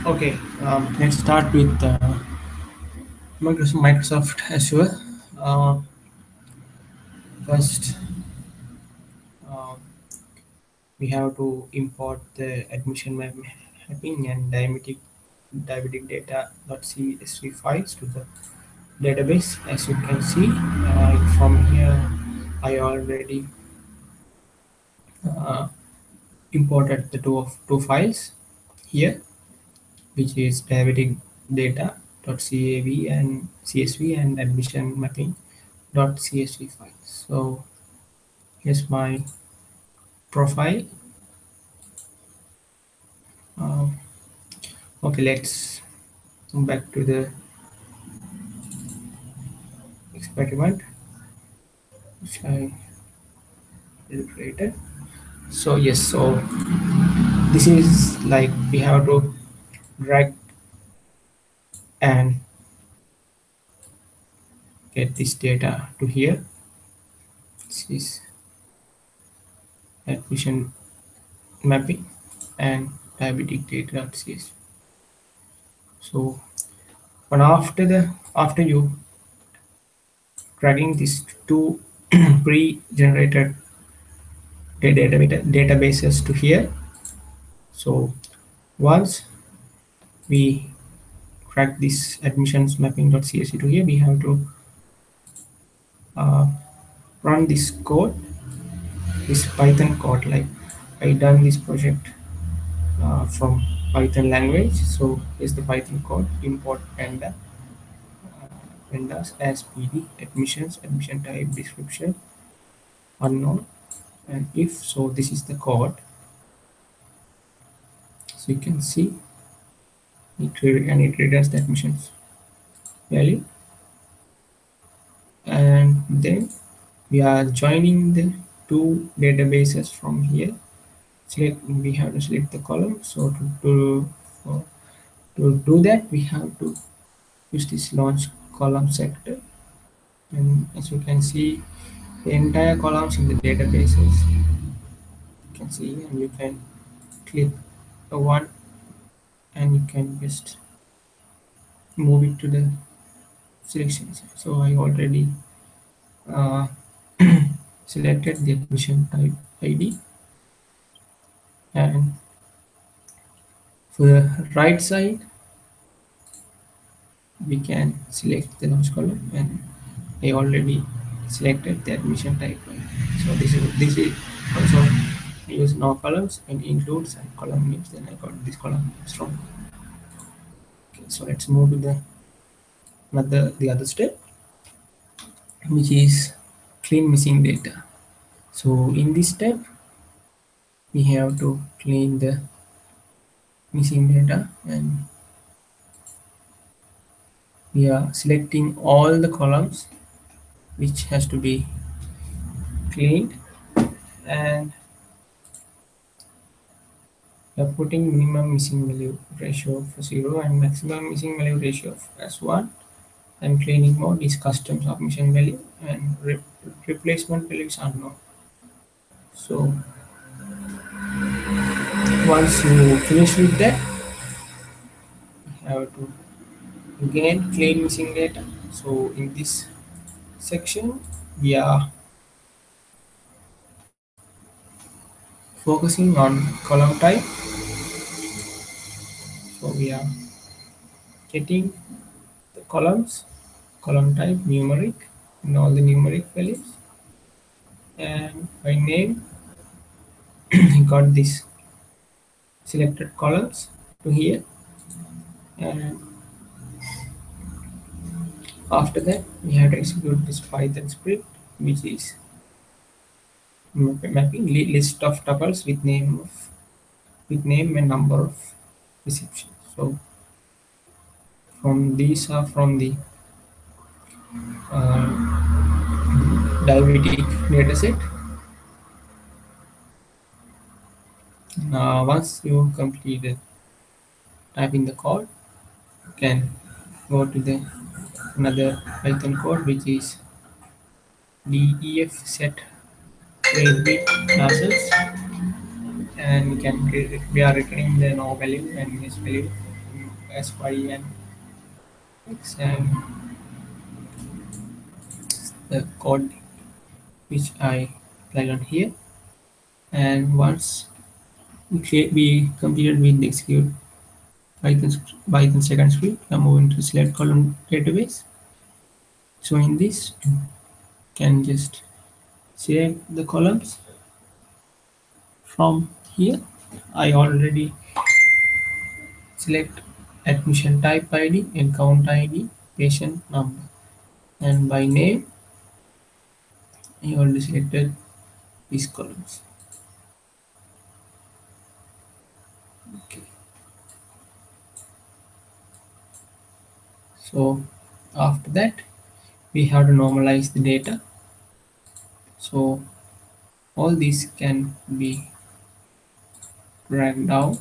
Okay, let's start with Microsoft Azure. Uh, First, uh, we have to import the admission mapping and diabetic data.csv files to the database. As you can see, from here, I already uh, imported the two files here, which is diabetic data.cav and csv and admission mapping.csv files. So here's my profile. Um, okay, let's go back to the experiment which I created. So yes, so this is like we have to drag and get this data to here. This is admission mapping and diabetic data.csv. So but after you dragging these two pre-generated databases to here, so once we drag this admissions mapping.csv to here, we have to uh, run this code, this Python code. Like I done this project from Python language. So here's the Python code: import pandas as pd admissions, admission type, description unknown, and if. So this is the code. So you can see it returns the admissions value, and then we are joining the two databases from here. We have to select the column. So to do that, we have to use this launch column sector, and as you can see, the entire columns in the databases you can see, and you can click the one and you can just move it to the selection. So I already uh, selected the admission type ID, and for the right side we can select the launch column, and I already selected the admission type. So this is also use no columns and includes and column names. Then I got this column names from. Okay, so let's move to the other step, which is clean missing data. So in this step, we have to clean the missing data, and we are selecting all the columns which has to be cleaned, and we are putting minimum missing value ratio of 0 and maximum missing value ratio of as 1, and cleaning mode is custom submission value, and replacement values are unknown. So once you finish with that, you have to again clean missing data. So in this section, we are focusing on column type. So we are getting the column type numeric, and all the numeric values, and by name I got this selected columns to here, and after that we have to execute this Python script, which is mapping list of tuples with name and number of receptions. So from these are from the diabetic dataset. Now once you complete typing the code, you can go to the another Python code, which is def set bit classes, and we are returning the no value and yes value as y and x, and the code which I applied on here. And once we completed with the execute Python second script, I'm moving to select column database. So in this, you can just select the columns from here. I already select admission type ID, account ID, patient number, and by name I already selected these columns. Okay. So after that, we have to normalize the data. So all these can be dragged down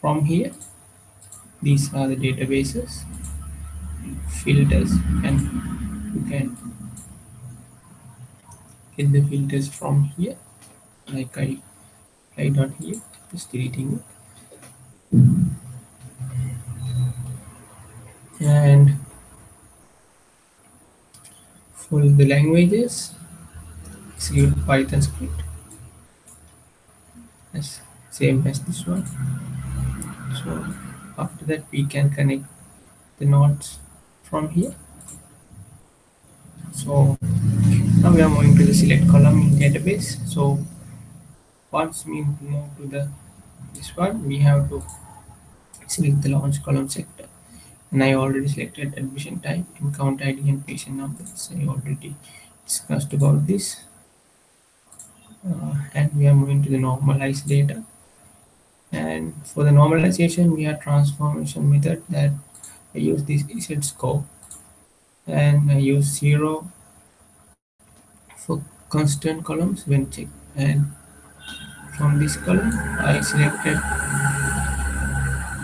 from here. These are the databases, filters, and you can get the filters from here. Like I write on here, just deleting it. And for the languages, execute Python script as same as this one. So after that, we can connect the nodes from here. So now we are moving to the select column in database. So once we move to the this one, we have to select the launch column sector. And I already selected admission type, account ID, and patient numbers. I already discussed about this. And we are moving to the normalized data. And for the normalization, we have transformation method that I use this z scope, and I use 0 for constant columns when checked. And from this column, I selected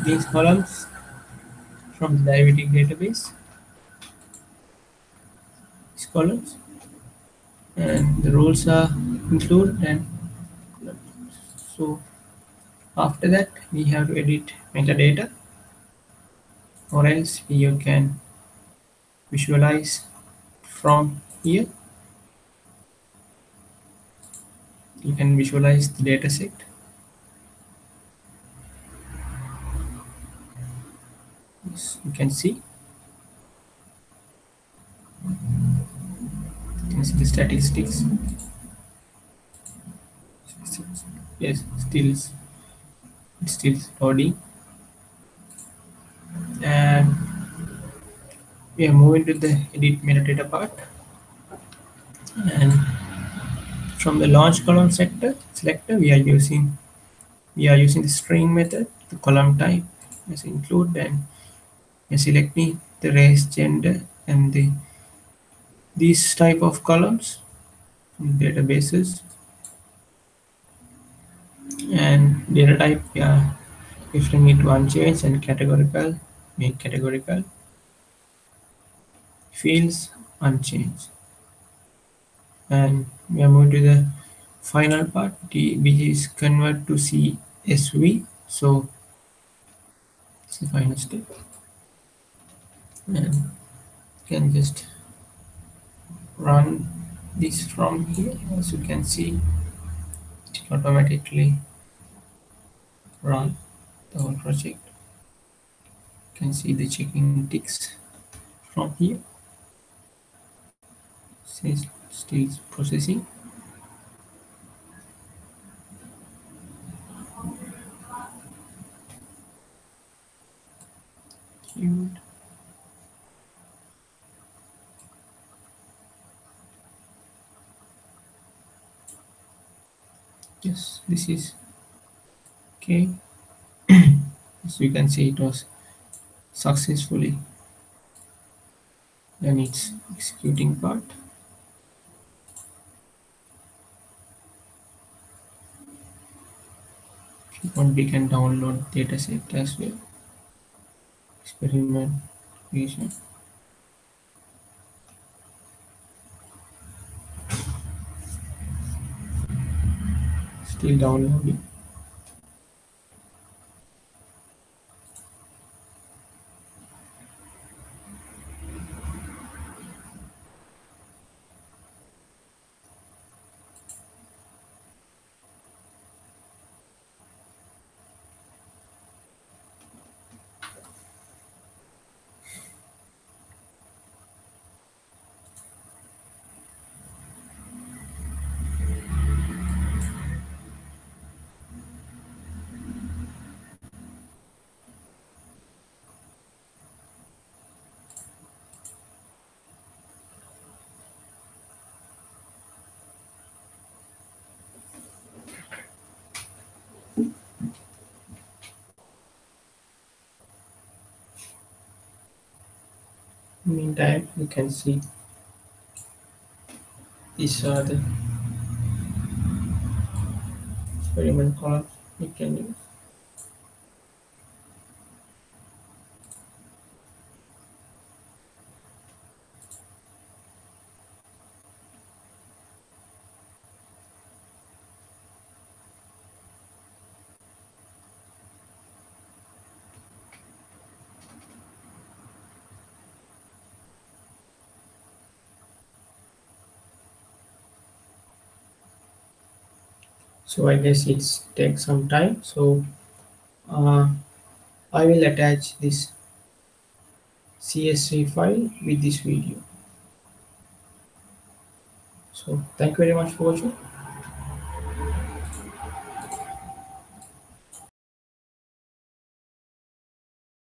these columns from the diabetic database, these columns, and the roles are included. And so after that, we have to edit metadata, or else you can visualize from here. You can visualize the data set. Yes, you can see. You can see the statistics. Yes, still loading. And we are moving to the edit metadata part. And from the launch column sector selector, we are using the string method. The column type is include, and we are selecting the race, gender, and these type of columns from databases. And data type, we are referring it to unchanged, and categorical, make categorical, fields unchanged. And we are moving to the final part, which is convert to CSV. So it's the final step, and you can just run this from here. As you can see, it automatically run the whole project. You can see the checking ticks from here. Says still processing. Queued. Yes, this is okay. So you can see it was successfully done its executing part. If you want, we can download dataset as well. Experiment creation. Still downloading. Meantime, you can see these are the experiment columns you can use. So I guess it's takes some time. So uh, I will attach this CSV file with this video. So thank you very much for watching.